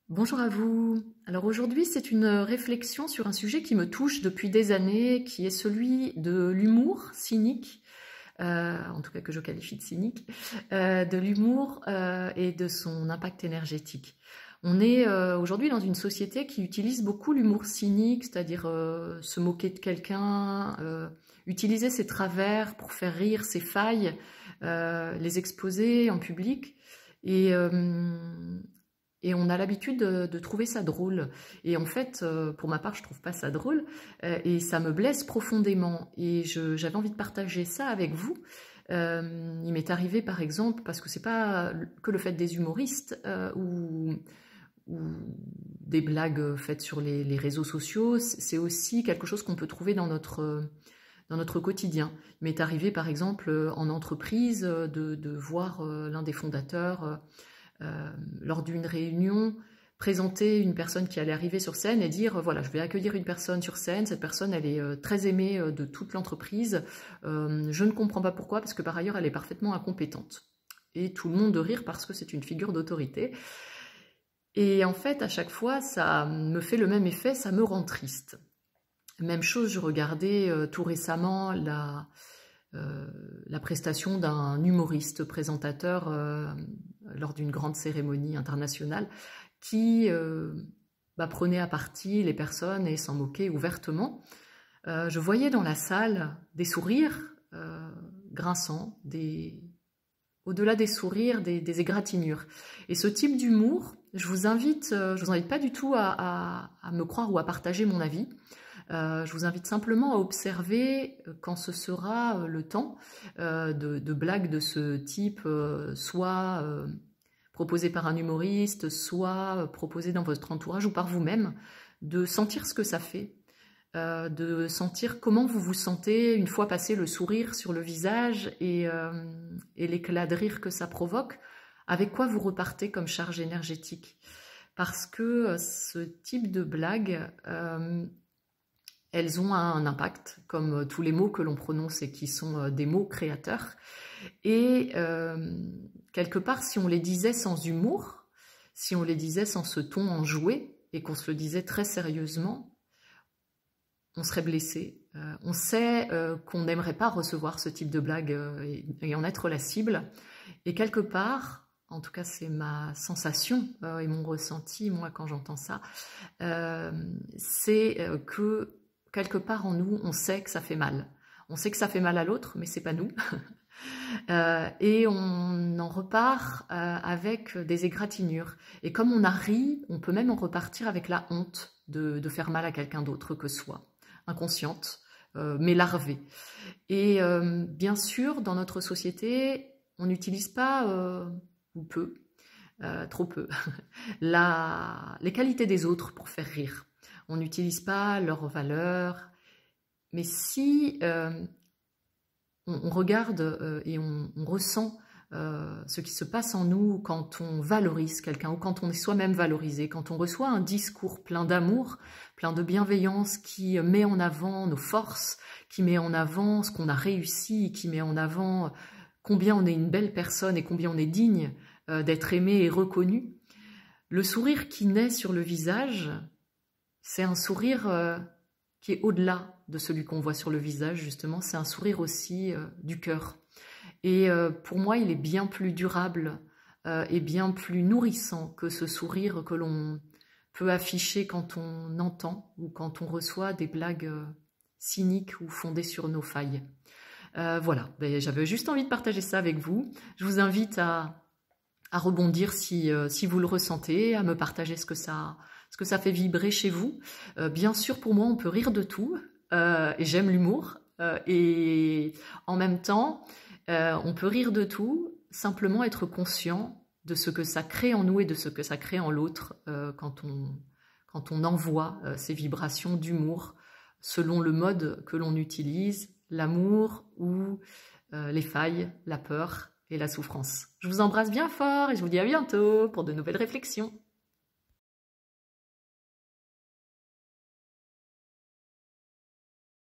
Bonjour à vous. Alors aujourd'hui, c'est une réflexion sur un sujet qui me touche depuis des années, qui est celui de l'humour cynique, en tout cas que je qualifie de cynique, de l'humour et de son impact énergétique. On est aujourd'hui dans une société qui utilise beaucoup l'humour cynique, c'est-à-dire se moquer de quelqu'un, utiliser ses travers pour faire rire, ses failles, les exposer en public. Et, et on a l'habitude de trouver ça drôle. Et en fait, pour ma part, je trouve pas ça drôle. Et ça me blesse profondément. Et j'avais envie de partager ça avec vous. Il m'est arrivé, par exemple, parce que c'est pas que le fait des humoristes ou des blagues faites sur les réseaux sociaux, c'est aussi quelque chose qu'on peut trouver dans notre quotidien. Il m'est arrivé, par exemple, en entreprise, de voir l'un des fondateurs lors d'une réunion, présenter une personne qui allait arriver sur scène et dire voilà, je vais accueillir une personne sur scène, cette personne elle est très aimée de toute l'entreprise, je ne comprends pas pourquoi, parce que par ailleurs elle est parfaitement incompétente. Et tout le monde de rire parce que c'est une figure d'autorité. Et en fait, à chaque fois, ça me fait le même effet, ça me rend triste. Même chose, je regardais tout récemment la prestation d'un humoriste présentateur lors d'une grande cérémonie internationale qui prenait à partie les personnes et s'en moquait ouvertement. Je voyais dans la salle des sourires grinçants, au-delà des sourires, des égratignures. Et ce type d'humour, je vous invite pas du tout à me croire ou à partager mon avis. Je vous invite simplement à observer quand ce sera le temps de blagues de ce type, soit proposées par un humoriste, soit proposées dans votre entourage ou par vous-même, de sentir ce que ça fait, de sentir comment vous vous sentez une fois passé le sourire sur le visage et l'éclat de rire que ça provoque, avec quoi vous repartez comme charge énergétique. Parce que ce type de blagues, elles ont un impact, comme tous les mots que l'on prononce et qui sont des mots créateurs. Et quelque part, si on les disait sans humour, si on les disait sans ce ton enjoué, et qu'on se le disait très sérieusement, on serait blessé. On sait qu'on n'aimerait pas recevoir ce type de blague et en être la cible. Et quelque part, en tout cas c'est ma sensation et mon ressenti, moi quand j'entends ça, c'est que quelque part en nous, on sait que ça fait mal. On sait que ça fait mal à l'autre, mais c'est pas nous. Et on en repart avec des égratignures. Et comme on a ri, on peut même en repartir avec la honte de faire mal à quelqu'un d'autre que soi, inconsciente, mais larvée. Et bien sûr, dans notre société, on n'utilise pas, ou peu, trop peu, les qualités des autres pour faire rire. On n'utilise pas leurs valeurs, mais si on regarde et on ressent ce qui se passe en nous quand on valorise quelqu'un ou quand on est soi-même valorisé, quand on reçoit un discours plein d'amour, plein de bienveillance qui met en avant nos forces, qui met en avant ce qu'on a réussi, qui met en avant combien on est une belle personne et combien on est digne d'être aimé et reconnu, le sourire qui naît sur le visage, c'est un sourire qui est au-delà de celui qu'on voit sur le visage, justement. C'est un sourire aussi du cœur. Et pour moi, il est bien plus durable et bien plus nourrissant que ce sourire que l'on peut afficher quand on entend ou quand on reçoit des blagues cyniques ou fondées sur nos failles. Voilà, j'avais juste envie de partager ça avec vous. Je vous invite à rebondir si vous le ressentez, à me partager ce que ça fait vibrer chez vous. Bien sûr, pour moi, on peut rire de tout, et j'aime l'humour, et en même temps, on peut rire de tout, simplement être conscient de ce que ça crée en nous et de ce que ça crée en l'autre quand on envoie ces vibrations d'humour selon le mode que l'on utilise, l'amour ou les failles, la peur et la souffrance. Je vous embrasse bien fort et je vous dis à bientôt pour de nouvelles réflexions.